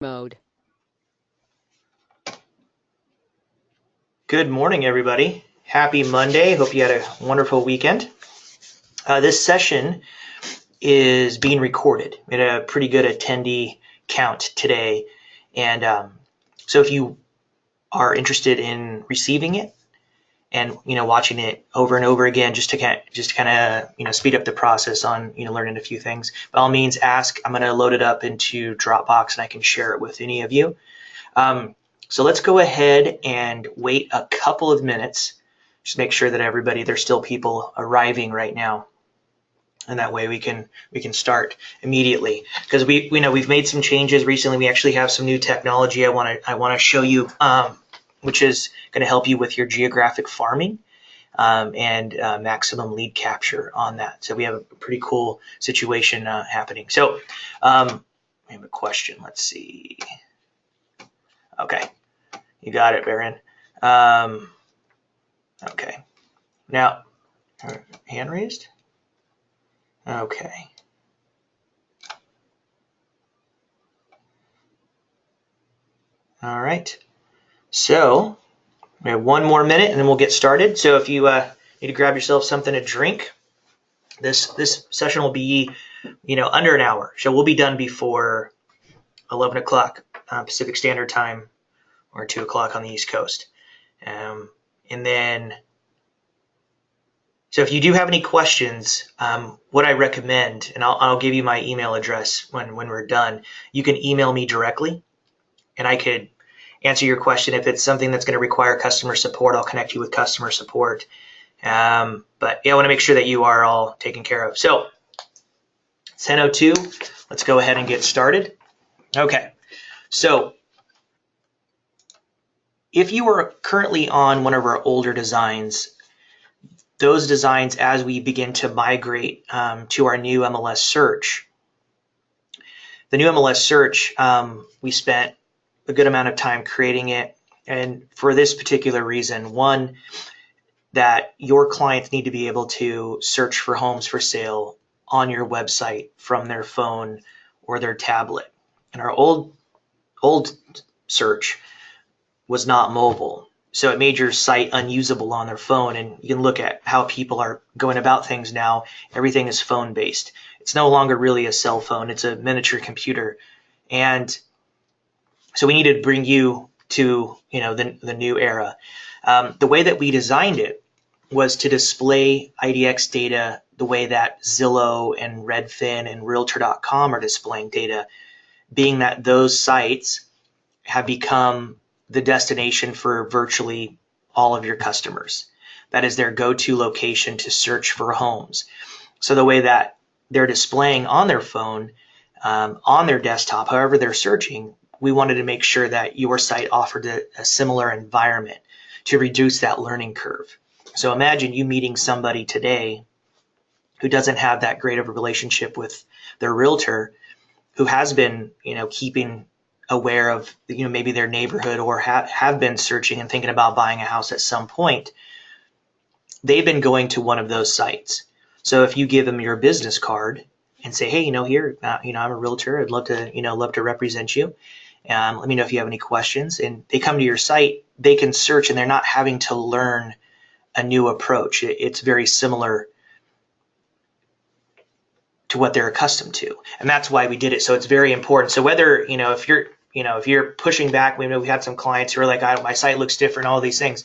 mode. Good morning, everybody. Happy Monday. Hope you had a wonderful weekend. This session is being recorded. We had a pretty good attendee count today. And so if you are interested in receiving it and watching it over and over again just to kind of speed up the process on learning a few things, by all means ask. I'm going to load it up into Dropbox and I can share it with any of you. So let's go ahead and wait a couple of minutes. Just make sure that there's still people arriving right now. And that way we can start immediately, because we've made some changes recently. We actually have some new technology I want to show you, which is going to help you with your geographic farming and maximum lead capture on that. So we have a pretty cool situation happening. So we have a question. Let's see. Okay, you got it, Baron. Okay, now hand raised. Okay. All right. So we have one more minute and then we'll get started. So if you need to grab yourself something to drink, this session will be under an hour. So we'll be done before 11 o'clock Pacific Standard Time or 2 o'clock on the East Coast. And then, so if you do have any questions, what I recommend, and I'll give you my email address when we're done, you can email me directly and I could answer your question. If it's something that's going to require customer support, I'll connect you with customer support. But yeah, I want to make sure that you are all taken care of. So 10:02, let's go ahead and get started. Okay, so if you are currently on one of our older designs, those designs, as we begin to migrate to our new MLS search, the new MLS search, we spent a good amount of time creating it. And for this particular reason, one, that your clients need to be able to search for homes for sale on your website from their phone or their tablet. And our old search was not mobile, so it made your site unusable on their phone. And you can look at how people are going about things now. Everything is phone based. It's no longer really a cell phone, it's a miniature computer. And so we needed to bring you to the new era. The way that we designed it was to display IDX data the way that Zillow and Redfin and Realtor.com are displaying data, being that those sites have become the destination for virtually all of your customers. That is their go-to location to search for homes. So the way that they're displaying on their phone, on their desktop, however they're searching, we wanted to make sure that your site offered a similar environment to reduce that learning curve. So imagine you meeting somebody today who doesn't have that great of a relationship with their realtor, who has been, keeping aware of, maybe their neighborhood, or have been searching and thinking about buying a house at some point. They've been going to one of those sites. So if you give them your business card and say, hey, here, I'm a realtor. I'd love to represent you. Let me know if you have any questions. And they come to your site, they can search, and they're not having to learn a new approach. It's very similar to what they're accustomed to, and that's why we did it. So it's very important. So whether if you're pushing back, we had some clients who are like, my site looks different, all these things.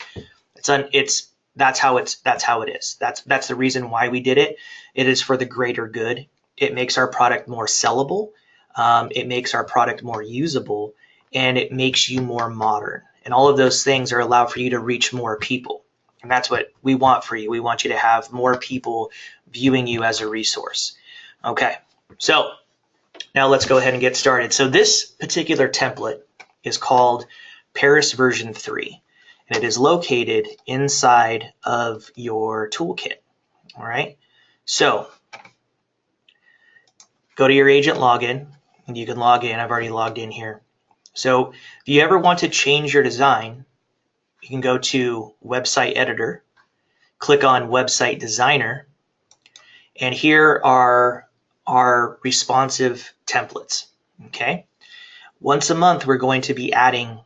That's how it is. That's the reason why we did it. It is for the greater good. It makes our product more sellable. It makes our product more usable, and it makes you more modern. And all of those things are allowed for you to reach more people. And that's what we want for you. We want you to have more people viewing you as a resource. Okay, so now let's go ahead and get started. So this particular template is called Paris version 3, and it is located inside of your toolkit. All right, so go to your agent login, and you can log in. I've already logged in here. So if you ever want to change your design, you can go to Website Editor, click on Website Designer, and here are our responsive templates. Okay, Once a month, we're going to be adding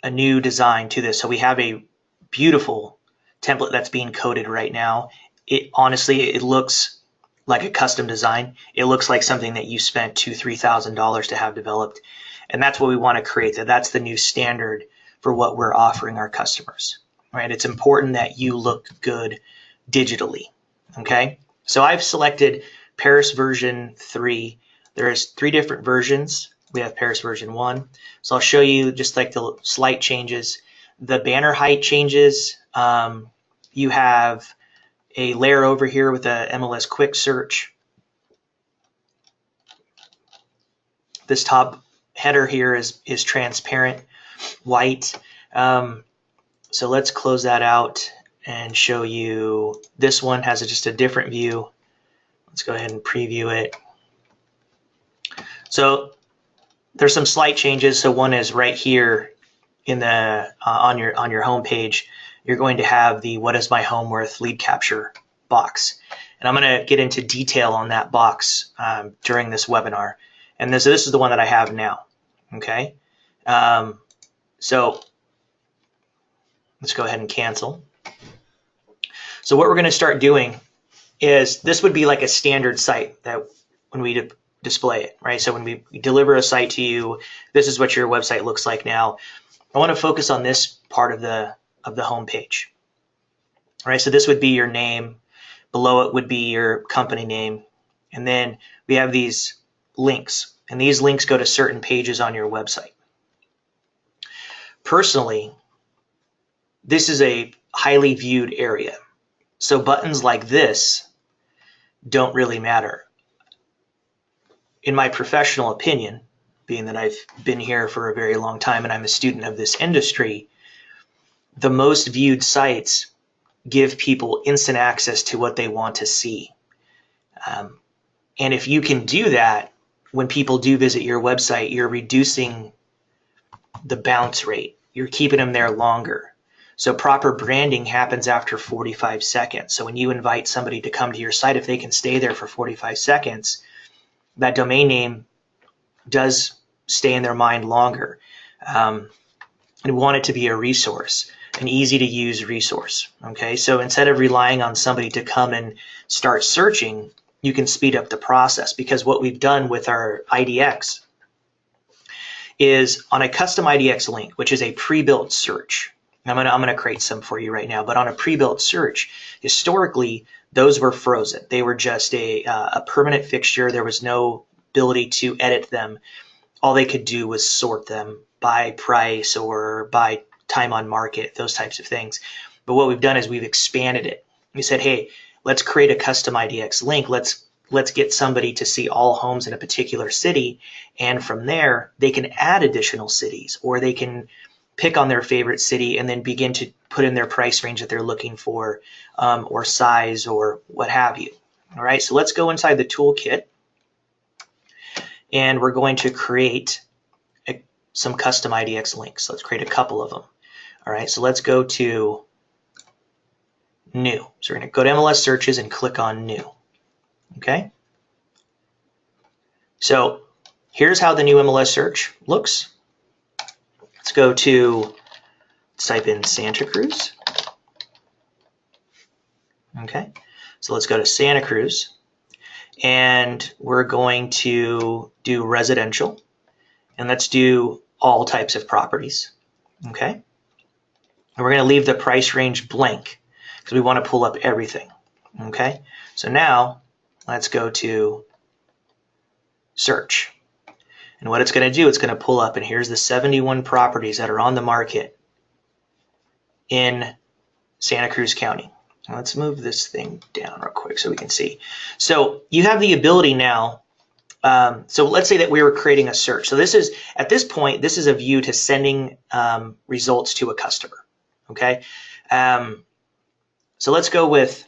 a new design to this. So we have a beautiful template that's being coded right now. It honestly, it looks like a custom design. It looks like something that you spent $2,000-$3,000 to have developed. And that's what we want to create. That's the new standard for what we're offering our customers, right? It's important that you look good digitally, okay? So I've selected Paris version 3. There's 3 different versions. We have Paris version 1. So I'll show you just like the slight changes. The banner height changes. You have a layer over here with a MLS quick search. This top header here is transparent white. So let's close that out and show you. This one has just a different view. Let's go ahead and preview it. So there's some slight changes. So one is right here in the on your home page. You're going to have the "What is my home worth?" lead capture box, and I'm going to get into detail on that box during this webinar. And this is the one that I have now. Okay, so let's go ahead and cancel. So what we're going to start doing is, this would be like a standard site that when we display it, right? So when we deliver a site to you, this is what your website looks like now. I want to focus on this part of the home page. All right, so this would be your name. Below it would be your company name. And then we have these links, and these links go to certain pages on your website. Personally, this is a highly viewed area. So buttons like this don't really matter. In my professional opinion, being that I've been here for a very long time and I'm a student of this industry, the most viewed sites give people instant access to what they want to see. And if you can do that, when people do visit your website, you're reducing the bounce rate. You're keeping them there longer. So proper branding happens after 45 seconds. So when you invite somebody to come to your site, if they can stay there for 45 seconds, that domain name does stay in their mind longer. And we want it to be a resource, an easy to use resource. Okay, so instead of relying on somebody to come and start searching, you can speed up the process, because what we've done with our IDX is on a custom IDX link, which is a pre-built search. I'm gonna create some for you right now, but on a pre-built search, historically, those were frozen. They were just a permanent fixture. There was no ability to edit them. All they could do was sort them by price or by time on market, those types of things. But what we've done is we've expanded it. We said, hey, let's create a custom IDX link. Let's get somebody to see all homes in a particular city, and from there they can add additional cities, or they can pick on their favorite city and then begin to put in their price range that they're looking for, or size, or what have you. All right, so let's go inside the toolkit, and we're going to create some custom IDX links. Let's create a couple of them. All right, so let's go to new. So we're going to go to MLS searches and click on new. Okay, so here's how the new MLS search looks. Let's go to, let's type in Santa Cruz. Okay, so let's go to Santa Cruz, and we're going to do residential, and let's do all types of properties. Okay, and we're going to leave the price range blank because we want to pull up everything. Okay, so now let's go to search. And what it's going to do, it's going to pull up, and here's the 71 properties that are on the market in Santa Cruz County. Now let's move this thing down real quick so we can see. So you have the ability now. So let's say that we were creating a search. So this is, at this point, this is a view to sending results to a customer. Okay. So let's go with,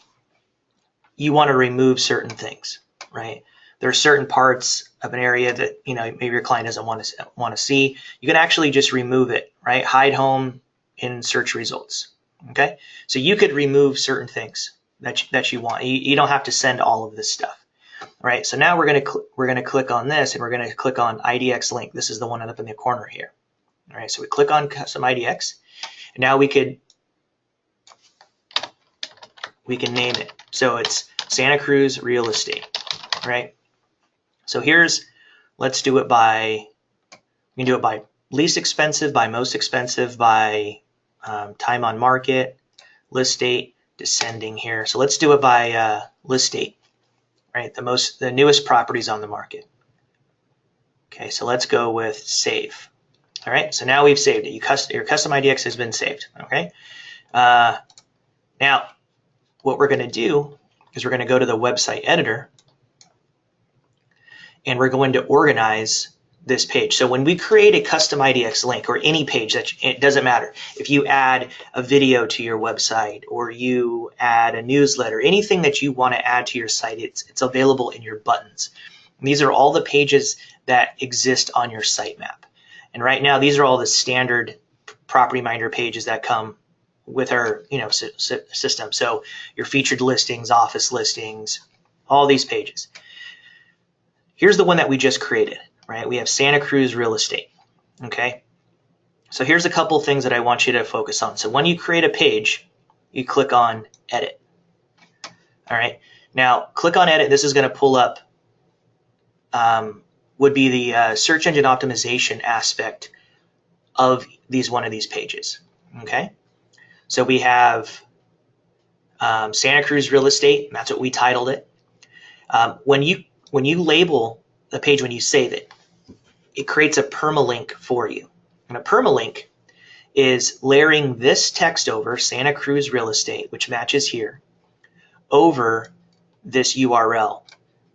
you want to remove certain things, right? There are certain parts of an area that, you know, maybe your client doesn't want to see. You can actually just remove it, right? Hide home in search results. Okay, so you could remove certain things that you want. You don't have to send all of this stuff. All right, so now we're going to click on this, and we're going to click on IDX link. This is the one up in the corner here. All right, so we click on custom IDX, and now we can name it. So it's Santa Cruz Real Estate. All right. So let's do it by, we can do it by least expensive, by most expensive, by time on market, list date, descending here. So let's do it by list date. Right, the newest properties on the market. Okay, so let's go with save. All right, so now we've saved it. Your custom IDX has been saved. Okay, now what we're going to do is we're going to go to the website editor, and we're going to organize this page. So when we create a custom IDX link, or any page, it doesn't matter. If you add a video to your website, or you add a newsletter, anything that you want to add to your site, it's available in your buttons. And these are all the pages that exist on your sitemap. And right now, these are all the standard Property Minder pages that come with our system. So your featured listings, office listings, all these pages. Here's the one that we just created. Right, we have Santa Cruz Real Estate. Okay, so here's a couple things that I want you to focus on. So when you create a page, you click on Edit. All right, now click on Edit. This is going to pull up would be the search engine optimization aspect of one of these pages. Okay, so we have Santa Cruz Real Estate. And that's what we titled it. When you label the page, when you save it, it creates a permalink for you. And a permalink is layering this text over, Santa Cruz Real Estate, which matches here, over this URL.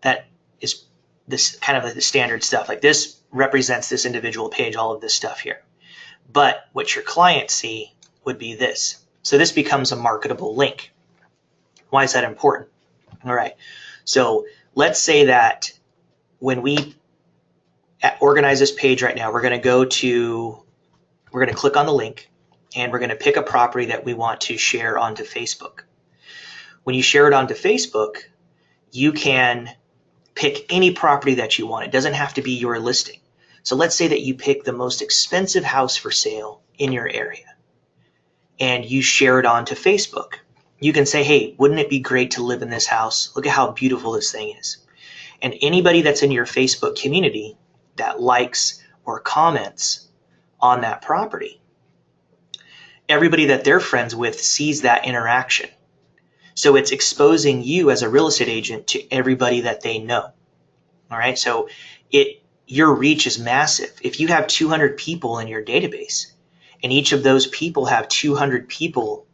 That is this kind of the standard stuff. Like this represents this individual page, all of this stuff here. But what your clients see would be this. So this becomes a marketable link. Why is that important? All right. So let's say that when we organize this page right now, we're going to click on the link, and we're going to pick a property that we want to share onto Facebook. When you share it onto Facebook, you can pick any property that you want. It doesn't have to be your listing. So let's say that you pick the most expensive house for sale in your area, and you share it onto Facebook. You can say, hey, wouldn't it be great to live in this house? Look at how beautiful this thing is. And anybody that's in your Facebook community that likes or comments on that property, everybody that they're friends with sees that interaction. So it's exposing you as a real estate agent to everybody that they know. All right, so your reach is massive. If you have 200 people in your database, and each of those people have 200 people,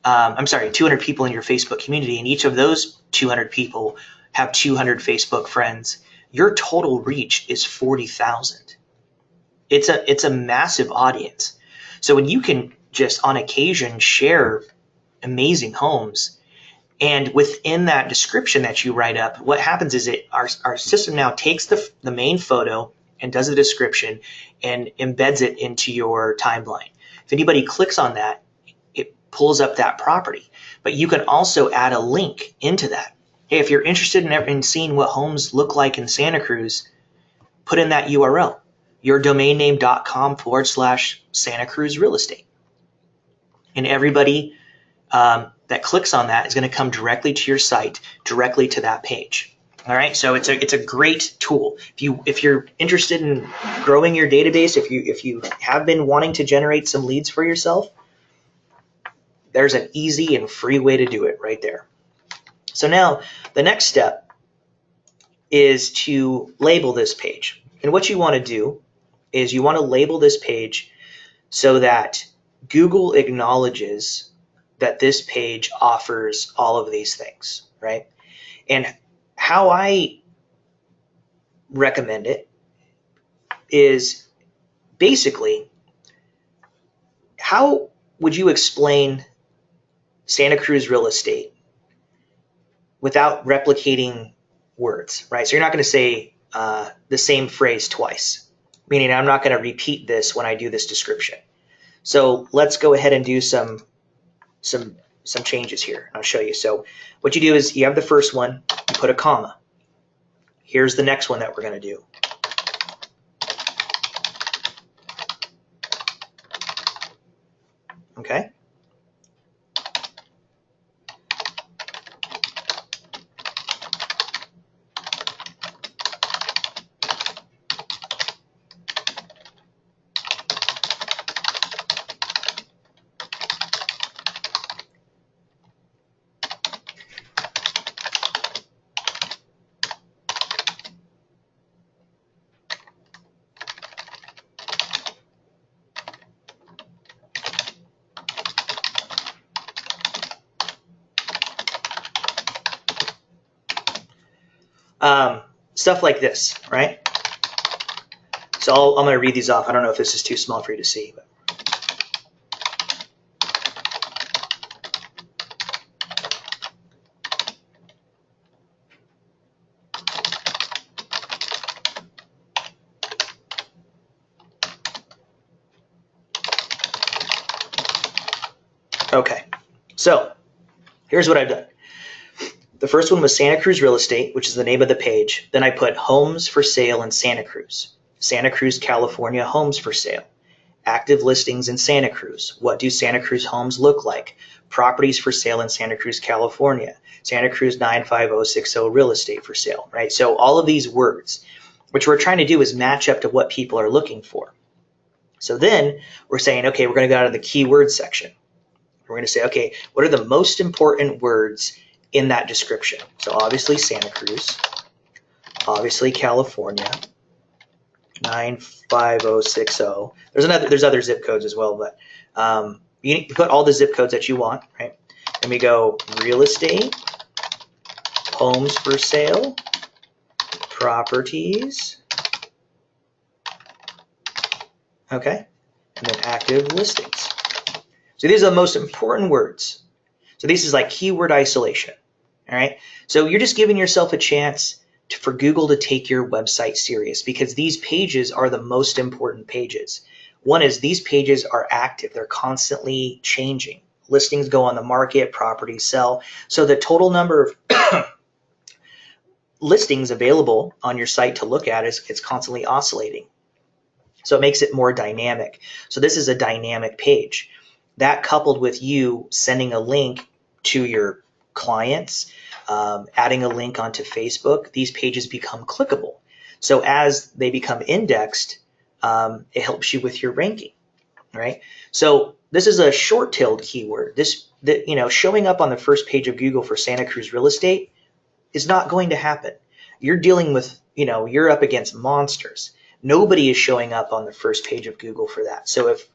200 people in your Facebook community, and each of those 200 people have 200 Facebook friends, your total reach is 40,000. It's a massive audience. So when you can just on occasion share amazing homes, and within that description that you write up, what happens is our system now takes the main photo and does the description and embeds it into your timeline. If anybody clicks on that, it pulls up that property. But you can also add a link into that. Hey, if you're interested in seeing what homes look like in Santa Cruz, put in that URL, yourdomainname.com/Santa Cruz Real Estate. And everybody that clicks on that is going to come directly to your site, directly to that page. All right, so it's a great tool. If you're interested in growing your database, if you have been wanting to generate some leads for yourself, there's an easy and free way to do it right there. So now the next step is to label this page. And what you want to do is you want to label this page so that Google acknowledges that this page offers all of these things, right? And how I recommend it is basically, how would you explain Santa Cruz Real Estate without replicating words, right? So you're not going to say the same phrase twice, meaning I'm not going to repeat this when I do this description. So let's go ahead and do some changes here. I'll show you. So what you do is you have the first one, you put a comma, here's the next one that we're going to do. Okay. Stuff like this, right? So I'm going to read these off. I don't know if this is too small for you to see. But. Okay, so here's what I've done. The first one was Santa Cruz Real Estate, which is the name of the page. Then I put homes for sale in Santa Cruz. Santa Cruz, California, homes for sale. Active listings in Santa Cruz. What do Santa Cruz homes look like? Properties for sale in Santa Cruz, California. Santa Cruz 95060 real estate for sale, right? So all of these words, which we're trying to do is match up to what people are looking for. So then we're saying, okay, we're going to go out of the keyword section. We're going to say, okay, what are the most important words in that description? So obviously Santa Cruz, obviously California, 95060. There's other zip codes as well, but you put all the zip codes that you want, right? And we go real estate, homes for sale, properties, okay, and then active listings. So these are the most important words. So this is like keyword isolation, all right? So you're just giving yourself a chance for Google to take your website serious, because these pages are the most important pages. One is these pages are active. They're constantly changing. Listings go on the market, properties sell. So the total number of listings available on your site to look at it's constantly oscillating. So it makes it more dynamic. So this is a dynamic page. That coupled with you sending a link to your clients, adding a link onto Facebook, these pages become clickable. So as they become indexed, it helps you with your ranking, right? So this is a short-tailed keyword. Showing up on the first page of Google for Santa Cruz real estate is not going to happen. You're dealing with, you're up against monsters. Nobody is showing up on the first page of Google for that. So if,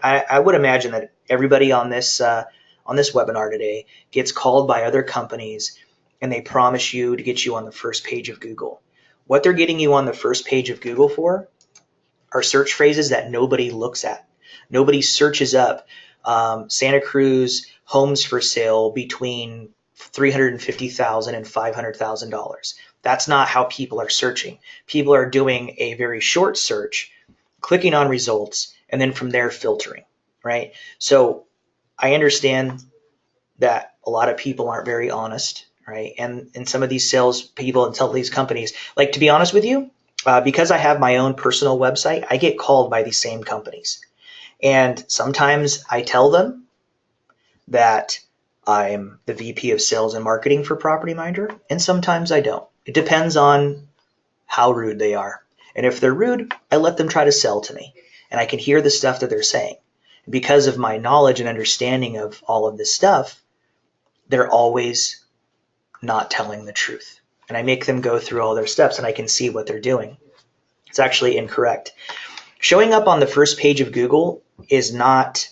I would imagine that everybody on this webinar today gets called by other companies and they promise you to get you on the first page of Google. What they're getting you on the first page of Google for are search phrases that nobody looks at. Nobody searches up Santa Cruz homes for sale between $350,000 and $500,000. That's not how people are searching. People are doing a very short search, clicking on results, and then from there filtering, right? So I understand that a lot of people aren't very honest, right? And some of these sales people and some of these companies, like, to be honest with you, because I have my own personal website, I get called by these same companies. And sometimes I tell them that I'm the VP of sales and marketing for Property Minder, and sometimes I don't. It depends on how rude they are. And if they're rude, I let them try to sell to me, and I can hear the stuff that they're saying. Because of my knowledge and understanding of all of this stuff, they're always not telling the truth. And I make them go through all their steps, and I can see what they're doing. It's actually incorrect. Showing up on the first page of Google is not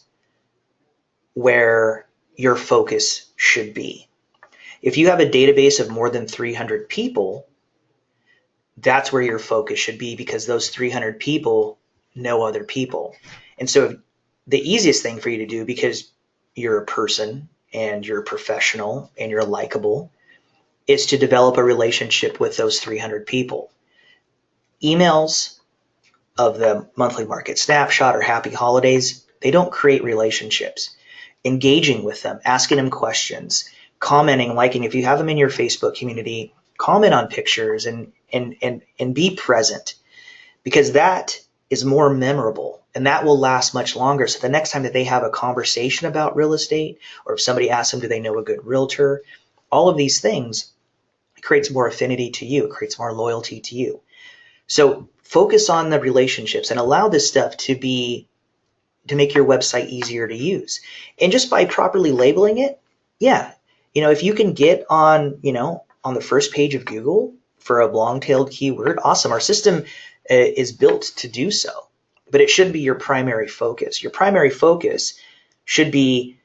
where your focus should be. If you have a database of more than 300 people, that's where your focus should be, because those 300 people know other people. And so the easiest thing for you to do, because you're a person and you're a professional and you're likable, is to develop a relationship with those 300 people. Emails of the monthly market snapshot or happy holidays, they don't create relationships. Engaging with them, asking them questions, commenting, liking. If you have them in your Facebook community, comment on pictures, and be present, because that is more memorable and that will last much longer. So the next time that they have a conversation about real estate, or if somebody asks them, do they know a good realtor? All of these things, it creates more affinity to you. It creates more loyalty to you. So focus on the relationships and allow this stuff to make your website easier to use. And just by properly labeling it, yeah, if you can get on, on the first page of Google for a long-tailed keyword, awesome. Our system is built to do so, but it shouldn't be your primary focus. Your primary focus should be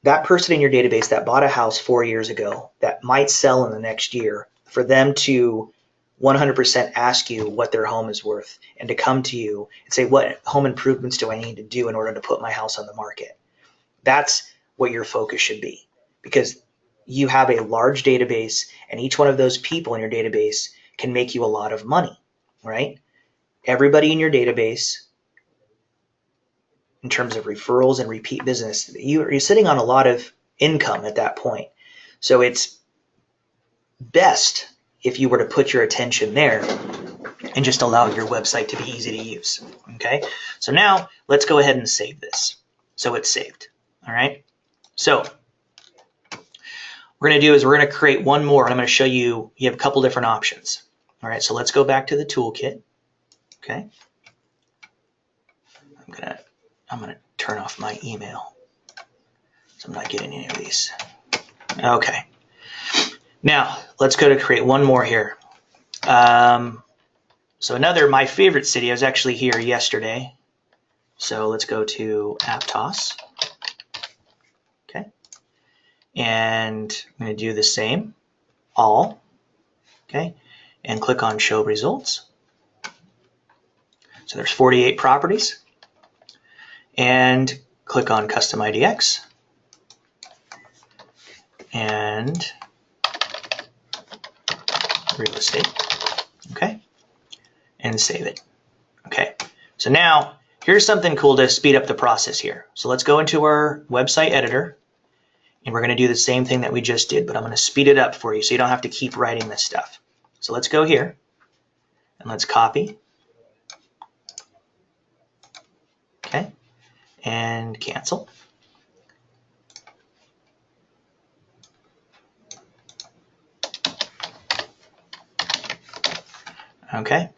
that person in your database that bought a house 4 years ago that might sell in the next year, for them to 100% ask you what their home is worth, and to come to you and say, what home improvements do I need to do in order to put my house on the market? That's what your focus should be, because you have a large database, and each one of those people in your database can make you a lot of money, right? Everybody in your database, in terms of referrals and repeat business, you're sitting on a lot of income at that point. So it's best if you were to put your attention there and just allow your website to be easy to use. Okay, so now let's go ahead and save this. So it's saved. All right, so what we're going to do is we're going to create one more, and I'm going to show you, you have a couple different options. All right, so let's go back to the toolkit. Okay, I'm gonna turn off my email, so I'm not getting any of these. Okay, now let's go to create one more here. So my favorite city, I was actually here yesterday. So let's go to Aptos. Okay, and I'm going to do the same, all. Okay, and click on show results. So there's 48 properties, and click on custom IDX, and real estate. Okay, and save it. Okay, so now here's something cool to speed up the process here. So let's go into our website editor, and we're going to do the same thing that we just did, but I'm going to speed it up for you so you don't have to keep writing this stuff. So let's go here, and let's copy. Okay, and cancel. Okay,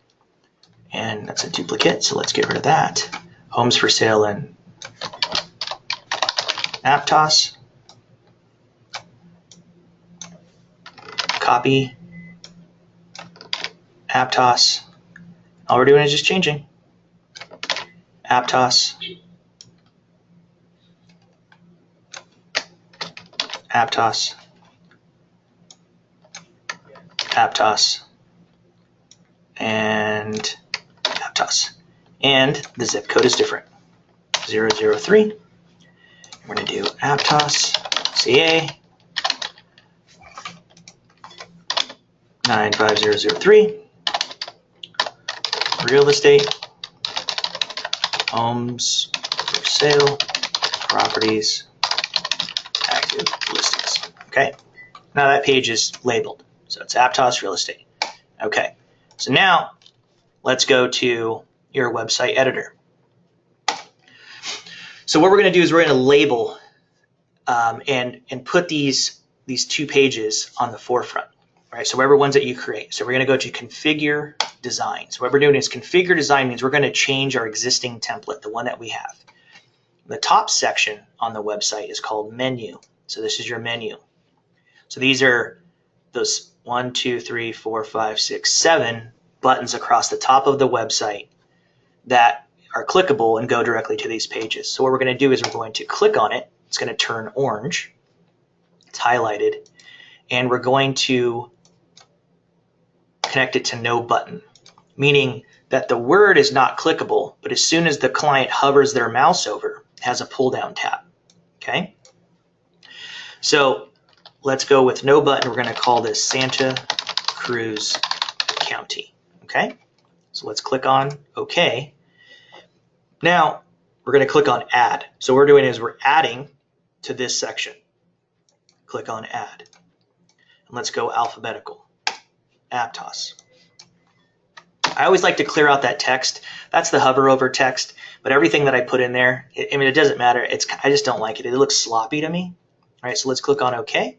and that's a duplicate, so let's get rid of that. Homes for sale in Aptos. Copy. Aptos. All we're doing is just changing. Aptos. Aptos. Aptos. And Aptos. And the zip code is different. 003. We're going to do Aptos, CA, 95003, real estate, homes for sale, properties, active listings. Okay, now that page is labeled. So it's Aptos real estate. Okay, so now let's go to your website editor. So what we're going to do is we're going to label and put these two pages on the forefront. Right, so whatever ones that you create. So we're going to go to configure design. So what we're doing is configure design means we're going to change our existing template, the one that we have. The top section on the website is called menu. So this is your menu. So these are those 1, 2, 3, 4, 5, 6, 7 buttons across the top of the website that are clickable and go directly to these pages. So what we're going to do is we're going to click on it. It's going to turn orange. It's highlighted. And we're going to connect it to no button, meaning that the word is not clickable, but as soon as the client hovers their mouse over, it has a pull down tab. Okay, so let's go with no button. We're going to call this Santa Cruz County. Okay, so let's click on OK. Now we're going to click on add. So what we're doing is we're adding to this section. Click on add. And let's go alphabetical. Aptos. I always like to clear out that text. That's the hover over text, but everything that I put in there, I mean, it doesn't matter. I just don't like it. It looks sloppy to me. All right, so let's click on OK.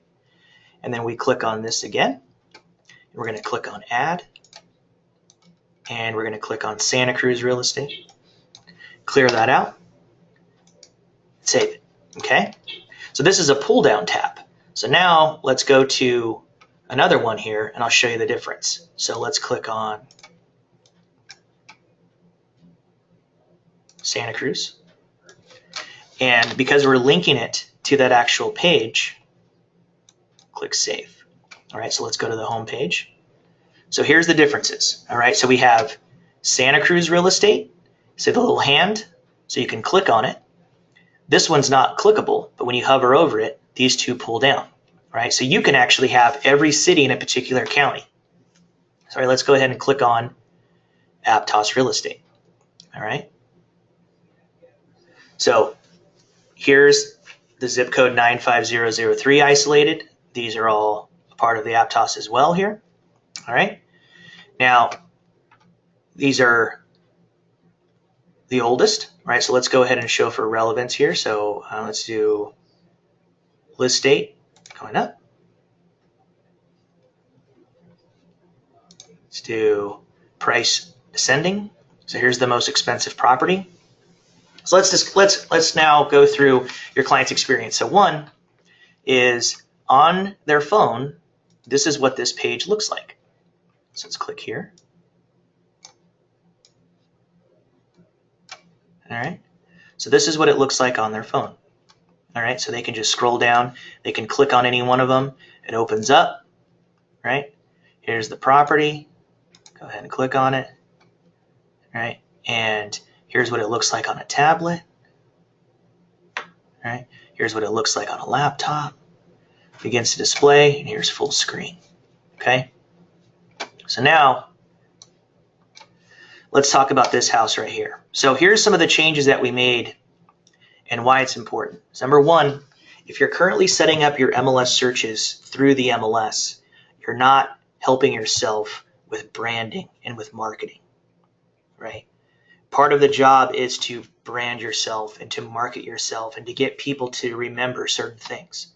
And then we click on this again. We're going to click on Add. And we're going to click on Santa Cruz Real Estate. Clear that out. Save it. Okay? So this is a pull down tab. So now let's go to another one here, and I'll show you the difference. So let's click on Santa Cruz. And because we're linking it to that actual page, click Save. All right, so let's go to the home page. So here's the differences. All right, so we have Santa Cruz Real Estate, so the little hand, so you can click on it. This one's not clickable, but when you hover over it, these two pull down. Right, so you can actually have every city in a particular county. Sorry, let's go ahead and click on Aptos Real Estate. All right. So here's the zip code 95003 isolated. These are all a part of the Aptos as well here. All right. Now, these are the oldest, right? So let's go ahead and show for relevance here. So let's do list date. Going up. Let's do price descending. So here's the most expensive property. So let's now go through your client's experience. So one is on their phone. This is what this page looks like. So let's click here. All right. So this is what it looks like on their phone. All right, so they can just scroll down. They can click on any one of them. It opens up, right? Here's the property. Go ahead and click on it, right? And here's what it looks like on a tablet, right? Here's what it looks like on a laptop. Begins to display, and here's full screen, okay? So now, let's talk about this house right here. So here's some of the changes that we made and why it's important. So number one, if you're currently setting up your MLS searches through the MLS, you're not helping yourself with branding and with marketing, right? Part of the job is to brand yourself and to market yourself and to get people to remember certain things.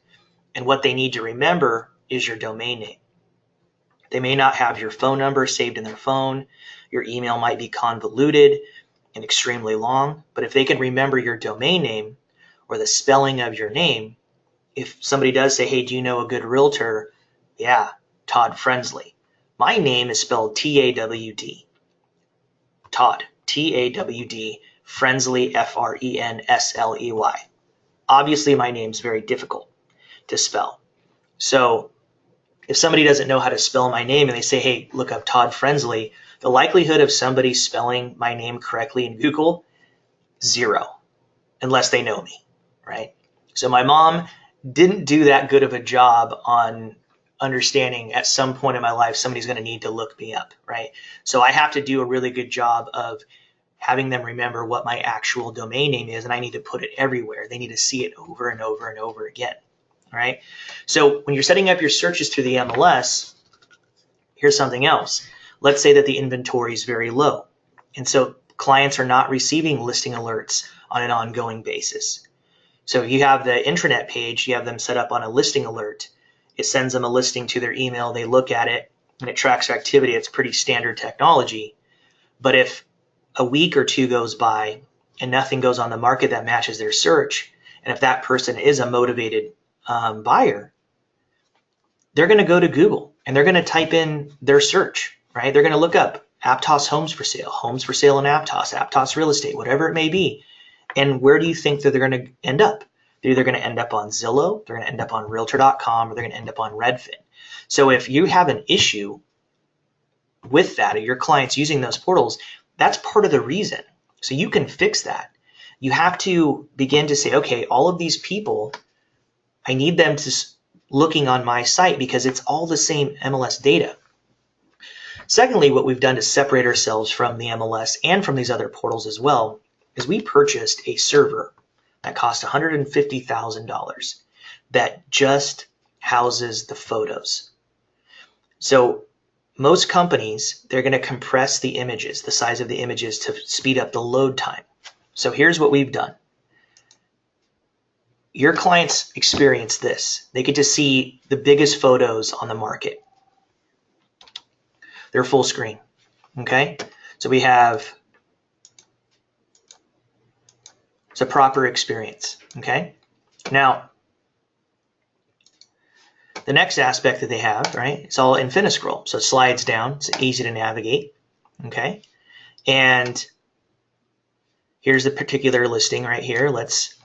And what they need to remember is your domain name. They may not have your phone number saved in their phone. Your email might be convoluted and extremely long, but if they can remember your domain name or the spelling of your name, if somebody does say, hey, do you know a good realtor? Yeah, Todd Frensley. My name is spelled T-A-W-D. Todd, T-A-W-D, Frensley, F-R-E-N-S-L-E-Y. Obviously, my name's very difficult to spell. So if somebody doesn't know how to spell my name and they say, hey, look up Todd Frensley, the likelihood of somebody spelling my name correctly in Google, 0, unless they know me, right? So my mom didn't do that good of a job on understanding at some point in my life somebody's going to need to look me up, right? So I have to do a really good job of having them remember what my actual domain name is, and I need to put it everywhere. They need to see it over and over and over again, all right? So when you're setting up your searches through the MLS, here's something else. Let's say that the inventory is very low, and so clients are not receiving listing alerts on an ongoing basis. So you have the intranet page, you have them set up on a listing alert. It sends them a listing to their email, they look at it, and it tracks activity. It's pretty standard technology. But if a week or two goes by and nothing goes on the market that matches their search, and if that person is a motivated buyer, they're going to go to Google and they're going to type in their search, right? They're going to look up Aptos homes for sale in Aptos real estate, whatever it may be. And where do you think that they're going to end up? They're either going to end up on Zillow, they're going to end up on Realtor.com, or they're going to end up on Redfin. So if you have an issue with that, or your clients using those portals, that's part of the reason. So you can fix that. You have to begin to say, okay, all of these people, I need them to looking on my site because it's all the same MLS data. Secondly, what we've done to separate ourselves from the MLS and from these other portals as well is we purchased a server that cost $150,000 that just houses the photos. So most companies, they're going to compress the images, the size of the images, to speed up the load time. So here's what we've done. Your clients experience this. They get to see the biggest photos on the market. They're full screen. Okay? So we have, it's a proper experience. Okay? Now, the next aspect that they have, right, it's all InfiniScroll. So it slides down. It's easy to navigate. Okay? And here's the particular listing right here. Let's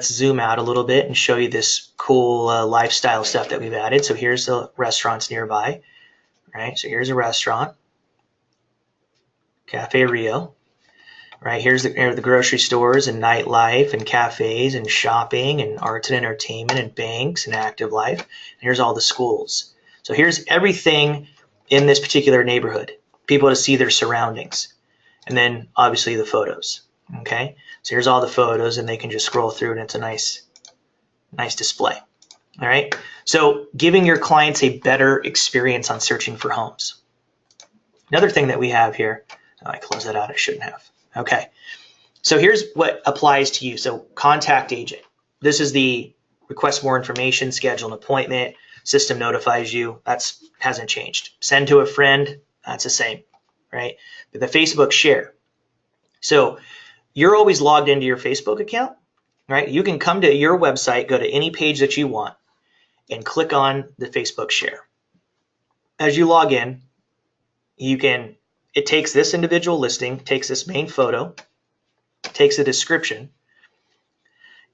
zoom out a little bit and show you this cool lifestyle stuff that we've added. So here's the restaurants nearby, right? So here's a restaurant, Cafe Rio, right? Here's the grocery stores and nightlife and cafes and shopping and arts and entertainment and banks and active life. And here's all the schools. So here's everything in this particular neighborhood, people to see their surroundings. And then obviously the photos, okay? So here's all the photos, and they can just scroll through, and it's a nice display. All right. So giving your clients a better experience on searching for homes. Another thing that we have here, oh, I closed that out. I shouldn't have. Okay. So here's what applies to you. So contact agent. This is the request more information, schedule an appointment, system notifies you. That's hasn't changed. Send to a friend. That's the same, right? But the Facebook share. So you're always logged into your Facebook account, right? You can come to your website, go to any page that you want, and click on the Facebook share. As you log in, it takes this individual listing, takes this main photo, takes a description,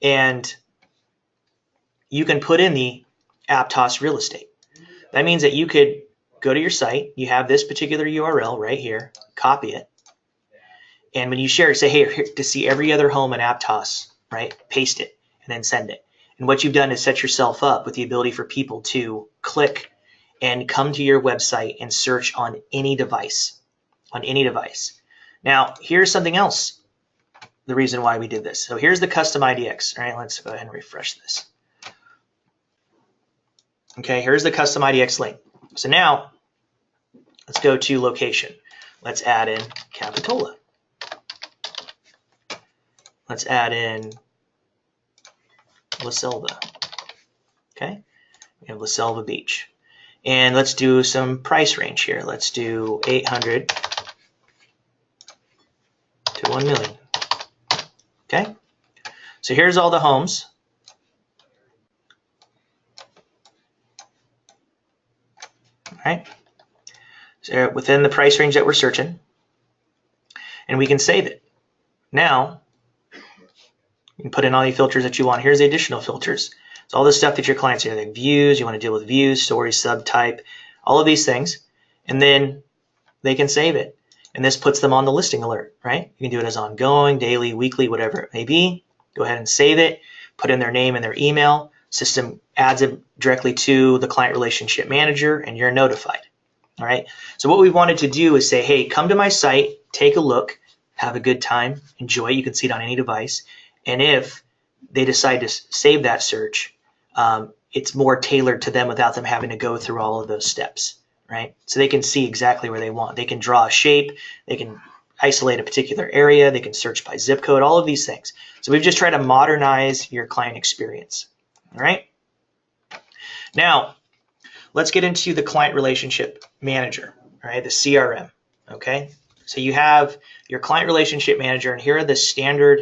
and you can put in the Aptos real estate. That means that you could go to your site, you have this particular URL right here, copy it, and when you share it, say, hey, here, to see every other home in Aptos, right? Paste it and then send it. And what you've done is set yourself up with the ability for people to click and come to your website and search on any device, Now, here's something else, the reason why we did this. So here's the custom IDX. All right, let's go ahead and refresh this. Okay, here's the custom IDX link. So now, let's go to location. Let's add in Capitola. Let's add in La Selva. Okay, we have La Selva Beach. And let's do some price range here. Let's do 800 to 1 million. Okay, so here's all the homes. All right, so within the price range that we're searching, and we can save it. Now, you can put in all the filters that you want. Here's the additional filters. It's all the stuff that your clients are like views. You want to deal with views, stories, subtype, all of these things, and then they can save it. And this puts them on the listing alert, right? You can do it as ongoing, daily, weekly, whatever it may be. Go ahead and save it. Put in their name and their email. System adds it directly to the client relationship manager, and you're notified. All right. So what we wanted to do is say, hey, come to my site, take a look, have a good time, enjoy. You can see it on any device. And if they decide to save that search, it's more tailored to them without them having to go through all of those steps, right? So they can see exactly where they want. They can draw a shape. They can isolate a particular area. They can search by zip code, all of these things. So we've just tried to modernize your client experience, all right? Now, let's get into the client relationship manager, all right, the CRM, okay? So you have your client relationship manager, and here are the standard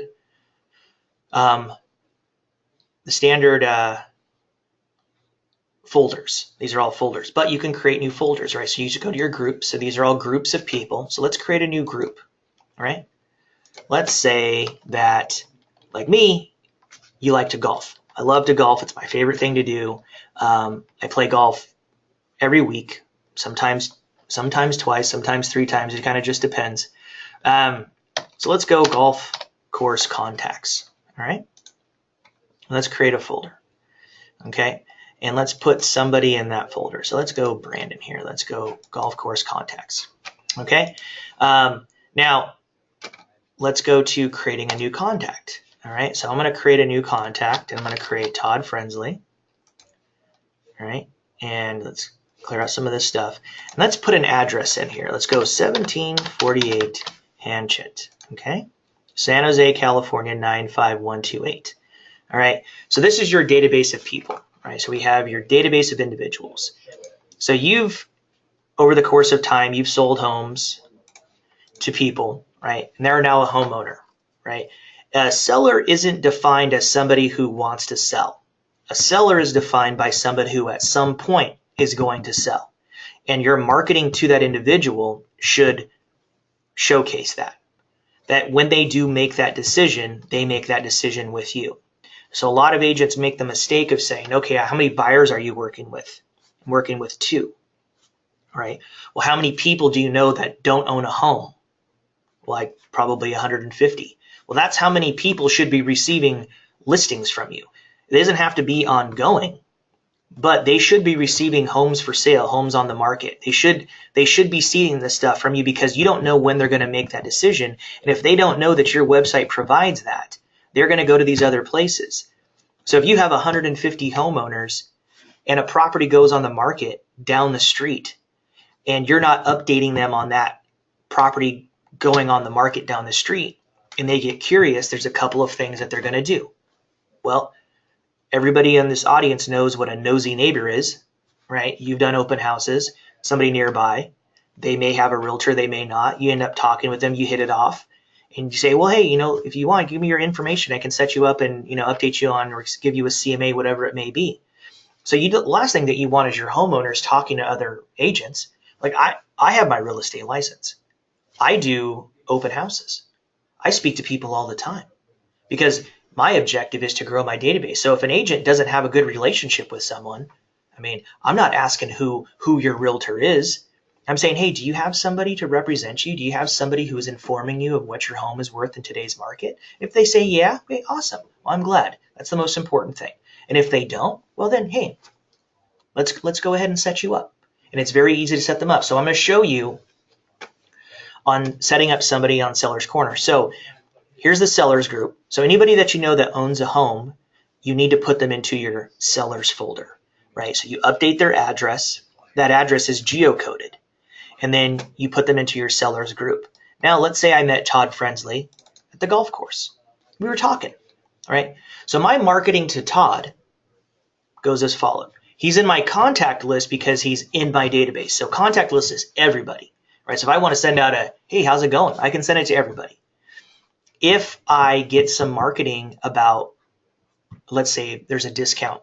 folders. These are all folders, but you can create new folders, right? So you just go to your groups. So these are all groups of people. So let's create a new group, all right? Let's say that, like me, you like to golf. I love to golf. It's my favorite thing to do. I play golf every week, sometimes twice, sometimes 3 times. It kind of just depends. So let's go golf course contacts, all right? Let's create a folder, okay? And let's put somebody in that folder. So let's go Brandon here. Let's go golf course contacts, okay? Now, let's go to creating a new contact, all right? So I'm going to create a new contact, and I'm going to create Todd Frensley, all right? And let's Clear out some of this stuff. And let's put an address in here. Let's go 1748 Hanchett. Okay. San Jose, California, 95128. All right. So this is your database of people. Right. So we have your database of individuals. So you've, over the course of time, you've sold homes to people, right? And they're now a homeowner, right? A seller isn't defined as somebody who wants to sell. A seller is defined by somebody who at some point is going to sell. And your marketing to that individual should showcase that. That when they do make that decision, they make that decision with you. So a lot of agents make the mistake of saying, okay, how many buyers are you working with? I'm working with 2, right? Well, how many people do you know that don't own a home? Like probably 150. Well, that's how many people should be receiving listings from you. It doesn't have to be ongoing, but they should be receiving homes for sale, homes on the market. They should be seeing this stuff from you because you don't know when they're going to make that decision. And if they don't know that your website provides that, they're going to go to these other places. So if you have 150 homeowners and a property goes on the market down the street and you're not updating them on that property going on the market down the street and they get curious, there's a couple of things that they're going to do. Well, everybody in this audience knows what a nosy neighbor is, right? You've done open houses, somebody nearby, they may have a realtor, they may not. You end up talking with them, you hit it off, and you say, well, hey, if you want, give me your information. I can set you up and, update you on or give you a CMA, whatever it may be. So the last thing that you want is your homeowners talking to other agents. Like I have my real estate license. I do open houses. I speak to people all the time because my objective is to grow my database. So if an agent doesn't have a good relationship with someone, I'm not asking who your realtor is. I'm saying, hey, do you have somebody to represent you? Do you have somebody who is informing you of what your home is worth in today's market? If they say, yeah, okay, awesome. Well, I'm glad. That's the most important thing. And if they don't, well then, hey, let's go ahead and set you up. And it's very easy to set them up. So I'm going to show you on setting up somebody on Seller's Corner. So here's the sellers group. So anybody that you know that owns a home, you need to put them into your sellers folder, right? So you update their address. That address is geocoded. And then you put them into your sellers group. Now, let's say I met Todd Frensley at the golf course. We were talking, all right? So my marketing to Todd goes as follows. He's in my contact list because he's in my database. So contact list is everybody, right? So if I want to send out a, hey, how's it going? I can send it to everybody. If I get some marketing about, let's say there's a discount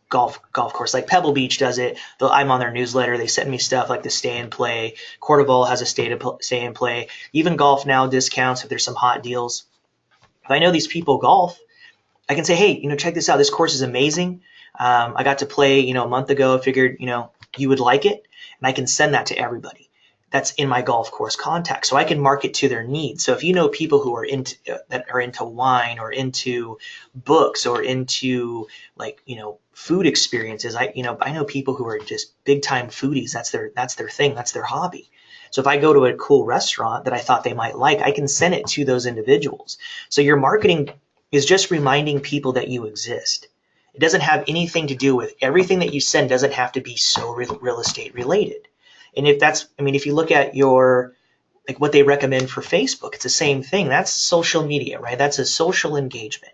golf course, like Pebble Beach does it. I'm on their newsletter. They send me stuff like the Stay and Play. Cordoval has a Stay and Play. Even Golf Now discounts if there's some hot deals. If I know these people golf, I can say, hey, check this out. This course is amazing. I got to play, a month ago. I figured, you would like it. And I can send that to everybody that's in my golf course contact. So I can market to their needs. So if you know people who are into wine or into books or into food experiences, I know people who are just big time foodies. That's their thing. That's their hobby. So if I go to a cool restaurant that I thought they might like, I can send it to those individuals. So your marketing is just reminding people that you exist. It doesn't have anything to do with everything that you send doesn't have to be so real estate related. And if you look at what they recommend for Facebook, it's the same thing. That's social media, right? That's a social engagement.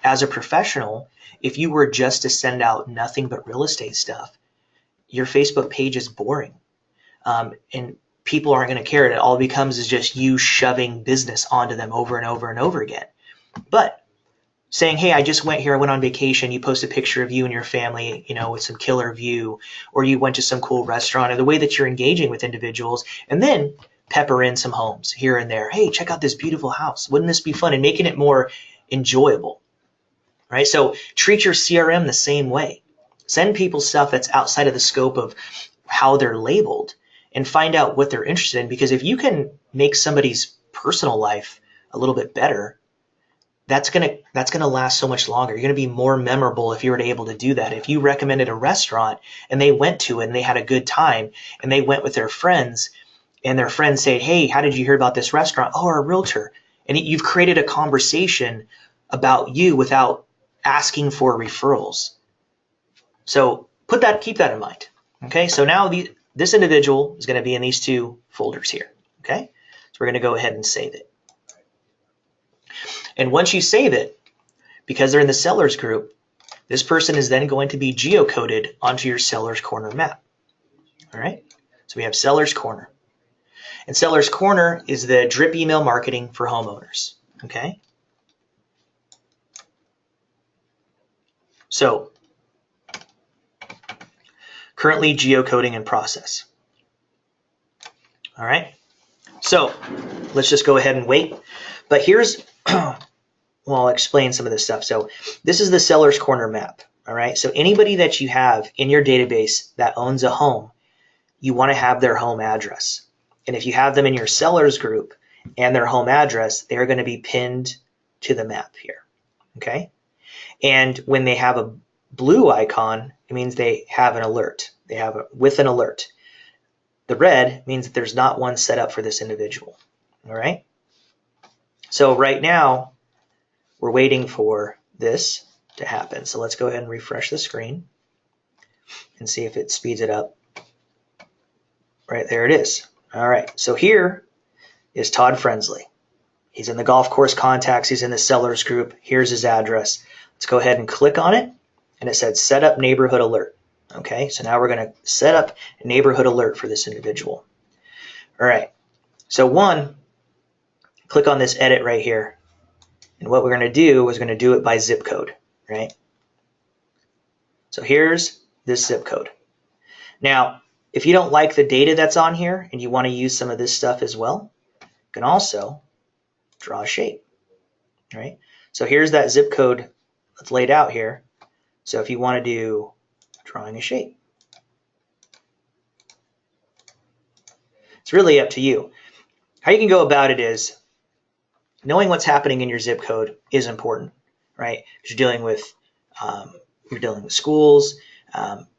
As a professional, if you were just to send out nothing but real estate stuff, your Facebook page is boring. And people aren't going to care. It all becomes is just you shoving business onto them over and over and over again. But saying, hey, I just went here, I went on vacation, you post a picture of you and your family, with some killer view, or you went to some cool restaurant, or the way that you're engaging with individuals, and then pepper in some homes here and there. Hey, check out this beautiful house. Wouldn't this be fun? And making it more enjoyable, right? So treat your CRM the same way. Send people stuff that's outside of the scope of how they're labeled and find out what they're interested in. Because if you can make somebody's personal life a little bit better, that's gonna last so much longer. You're gonna be more memorable if you were able to do that. If you recommended a restaurant and they went to it and they had a good time and they went with their friends and their friends say, hey, how did you hear about this restaurant? Oh, our realtor. And you've created a conversation about you without asking for referrals. So keep that in mind. Okay, so now this individual is going to be in these two folders here. Okay, so we're going to go ahead and save it. And once you save it, because they're in the sellers group, this person is then going to be geocoded onto your seller's corner map. All right, so we have seller's corner. And seller's corner is the drip email marketing for homeowners. Okay, so currently geocoding in process. All right, so let's just go ahead and wait. But here's, well, I'll explain some of this stuff. So this is the seller's corner map. All right, so anybody that you have in your database that owns a home, you want to have their home address. And if you have them in your sellers group and their home address, they're going to be pinned to the map here. Okay, and when they have a blue icon, it means they have an alert. They have with an alert. The red means that there's not one set up for this individual. All right, so right now we're waiting for this to happen. So let's go ahead and refresh the screen and see if it speeds it up. Right there it is. All right, so here is Todd Frensley. He's in the golf course contacts. He's in the sellers group. Here's his address. Let's go ahead and click on it. And it said set up neighborhood alert. Okay, so now we're going to set up a neighborhood alert for this individual. All right, so click on this edit right here. And what we're going to do is going to do it by zip code, right? So here's this zip code. Now, if you don't like the data that's on here and you want to use some of this stuff as well, you can also draw a shape, right? So here's that zip code that's laid out here. So if you want to do drawing a shape, it's really up to you. How you can go about it is knowing what's happening in your zip code is important, right? Because you're dealing with schools.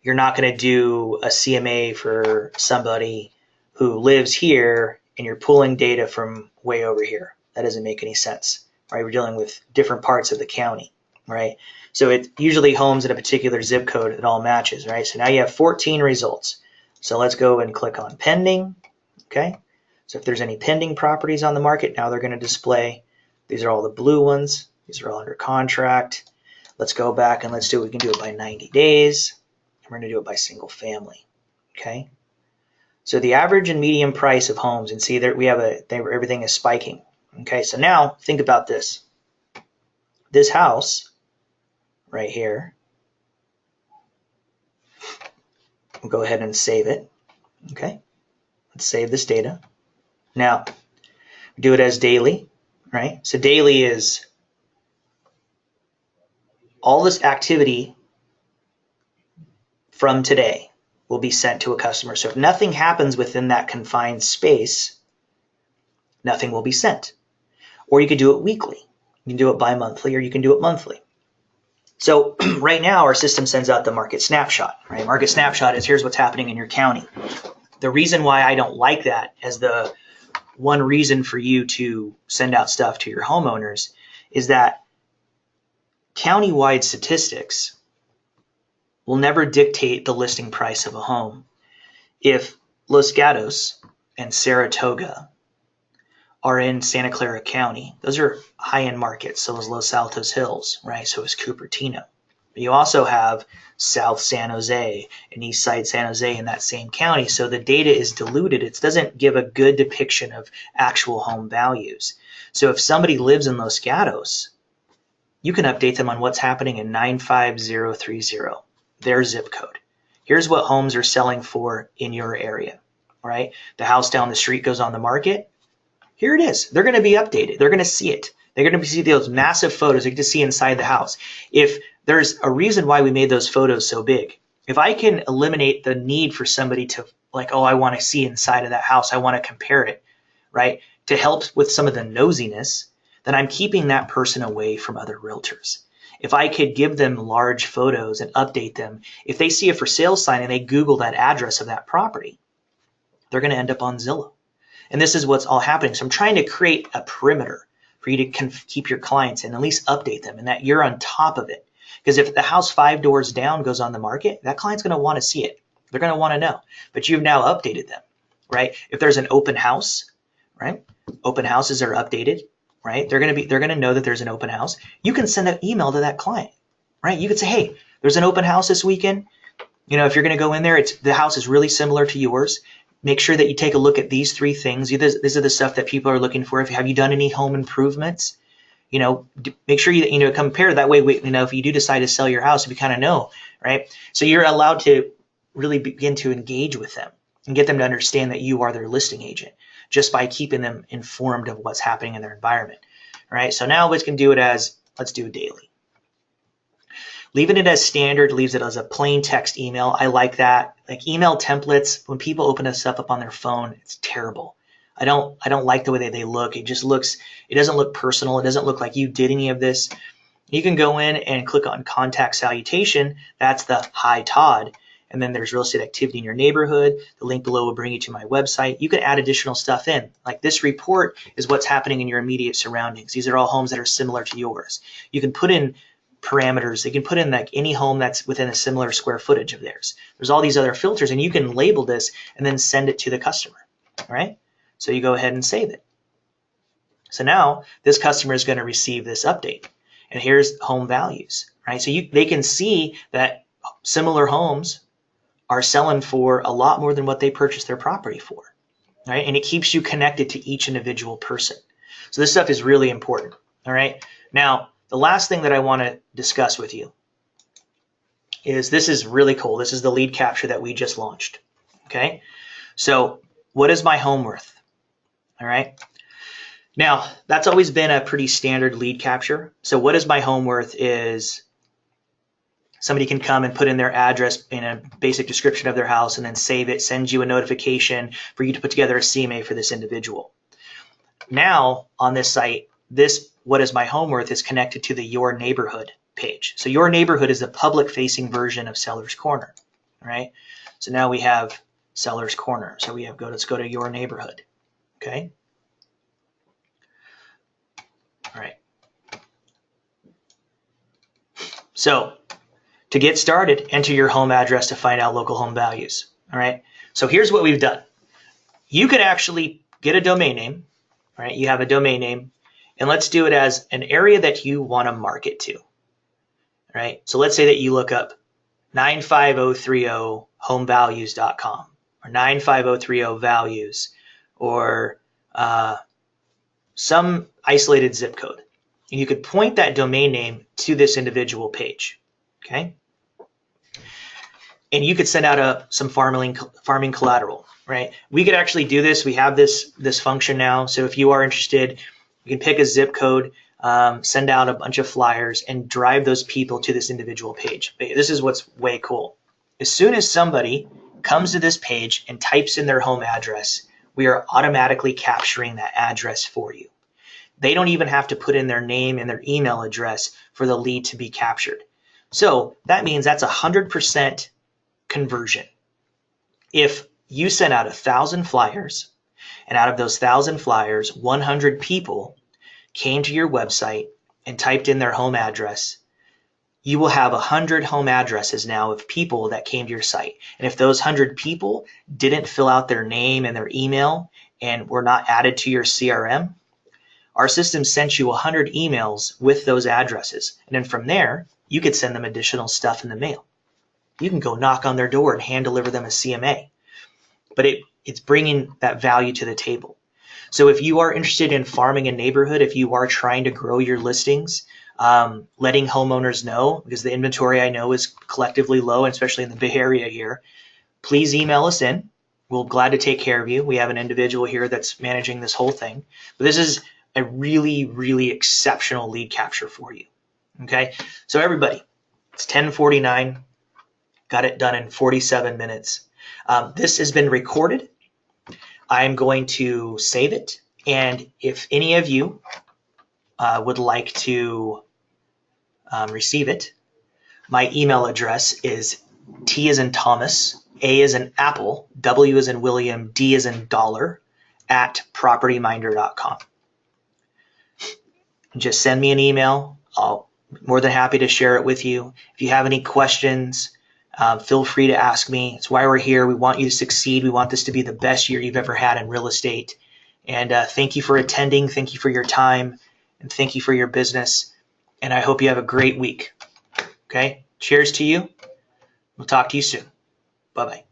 You're not going to do a CMA for somebody who lives here and you're pulling data from way over here. That doesn't make any sense, right? We're dealing with different parts of the county, right? So it usually homes in a particular zip code, it all matches, right? So now you have 14 results. So let's go and click on pending, okay? So if there's any pending properties on the market, now they're going to display. These are all the blue ones. These are all under contract. Let's go back and let's do it. We can do it by 90 days. We're going to do it by single family, okay? So the average and median price of homes, and see there we have everything is spiking, okay? So now think about this. This house right here, we'll go ahead and save it, okay? Let's save this data. Now, do it as daily, right? So daily is all this activity from today will be sent to a customer. So if nothing happens within that confined space, nothing will be sent. Or you could do it weekly. You can do it bi-monthly, or you can do it monthly. So right now our system sends out the market snapshot, right? Market snapshot is here's what's happening in your county. The reason why I don't like that as the one reason for you to send out stuff to your homeowners is that county-wide statistics will never dictate the listing price of a home. If Los Gatos and Saratoga are in Santa Clara County, those are high-end markets. So is Los Altos Hills, right? So is Cupertino. But you also have South San Jose and East Side San Jose in that same county. So the data is diluted. It doesn't give a good depiction of actual home values. So if somebody lives in Los Gatos, you can update them on what's happening in 95030, their zip code. Here's what homes are selling for in your area, right? The house down the street goes on the market. Here it is. They're going to be updated. They're going to see it. They're going to see those massive photos. You get to see inside the house. If there's a reason why we made those photos so big, if I can eliminate the need for somebody to like, oh, I want to see inside of that house, I want to compare it, right? To help with some of the nosiness, then I'm keeping that person away from other realtors. If I could give them large photos and update them, if they see a for sale sign and they Google that address of that property, they're going to end up on Zillow. And this is what's all happening. So I'm trying to create a perimeter for you to keep your clients and at least update them and that you're on top of it. Because if the house 5 doors down goes on the market, that client's going to want to see it. They're going to want to know, but you've now updated them, right? If there's an open house, right? Open houses are updated, right? They're going to know that there's an open house. You can send an email to that client, right? You could say, hey, there's an open house this weekend. If you're going to go in there, the house is really similar to yours. Make sure that you take a look at these three things. These are the stuff that people are looking for. Have you done any home improvements? Make sure you compare that way. If you do decide to sell your house, we kind of know, right? So you're allowed to really begin to engage with them and get them to understand that you are their listing agent just by keeping them informed of what's happening in their environment, right? So now we can do it as, let's do it daily. Leaving it as standard leaves it as a plain text email. I like that. Like email templates, when people open this stuff up on their phone, it's terrible. I don't like the way they look. It doesn't look personal. It doesn't look like you did any of this. You can go in and click on contact salutation. That's the hi Todd. And then there's real estate activity in your neighborhood. The link below will bring you to my website. You can add additional stuff in. Like this report is what's happening in your immediate surroundings. These are all homes that are similar to yours. You can put in parameters. They can put in like any home that's within a similar square footage of theirs. There's all these other filters, and you can label this and then send it to the customer, right? So you go ahead and save it. So now this customer is going to receive this update, and here's home values, right? So they can see that similar homes are selling for a lot more than what they purchased their property for, right? And it keeps you connected to each individual person. So this stuff is really important, all right? Now, the last thing that I want to discuss with you is this is really cool. This is the lead capture that we just launched, okay? So what is my home worth, all right? Now, that's always been a pretty standard lead capture. So what is my home worth is somebody can come and put in their address in a basic description of their house and then save it, send you a notification for you to put together a CMA for this individual. Now, on this site, this what is my home worth is connected to the Your Neighborhood page. So Your Neighborhood is the public-facing version of Seller's Corner, right? So now we have Seller's Corner. So let's go to Your Neighborhood, okay? All right. So to get started, enter your home address to find out local home values. All right. So here's what we've done. You could actually get a domain name, right? You have a domain name, and let's do it as an area that you want to market to, right? So let's say that you look up 95030homevalues.com or 95030 values or some isolated zip code. And you could point that domain name to this individual page. Okay, and you could send out some farming collateral, right? We could actually do this. We have this function now. So if you are interested, you can pick a zip code, send out a bunch of flyers, and drive those people to this individual page. This is what's way cool. As soon as somebody comes to this page and types in their home address, we are automatically capturing that address for you. They don't even have to put in their name and their email address for the lead to be captured. So that means that's 100% conversion. If you sent out 1,000 flyers, and out of those 1,000 flyers, 100 people came to your website and typed in their home address, you will have 100 home addresses now of people that came to your site. And if those 100 people didn't fill out their name and their email and were not added to your CRM, our system sent you 100 emails with those addresses. And then from there, you could send them additional stuff in the mail. You can go knock on their door and hand deliver them a CMA. But it's bringing that value to the table. So if you are interested in farming a neighborhood, if you are trying to grow your listings, letting homeowners know, because the inventory I know is collectively low, especially in the Bay Area here, please email us in. We're glad to take care of you. We have an individual here that's managing this whole thing. But this is a really, really exceptional lead capture for you. Okay, so everybody, it's 10:49. Got it done in 47 minutes. This has been recorded. I'm going to save it. And if any of you would like to receive it, my email address is T as in Thomas, A as in Apple, W as in William, D as in dollar, @propertyminder.com. Just send me an email. I'll be more than happy to share it with you. If you have any questions, Feel free to ask me. It's why we're here. We want you to succeed. We want this to be the best year you've ever had in real estate. And thank you for attending. Thank you for your time. And thank you for your business. And I hope you have a great week. Okay? Cheers to you. We'll talk to you soon. Bye-bye.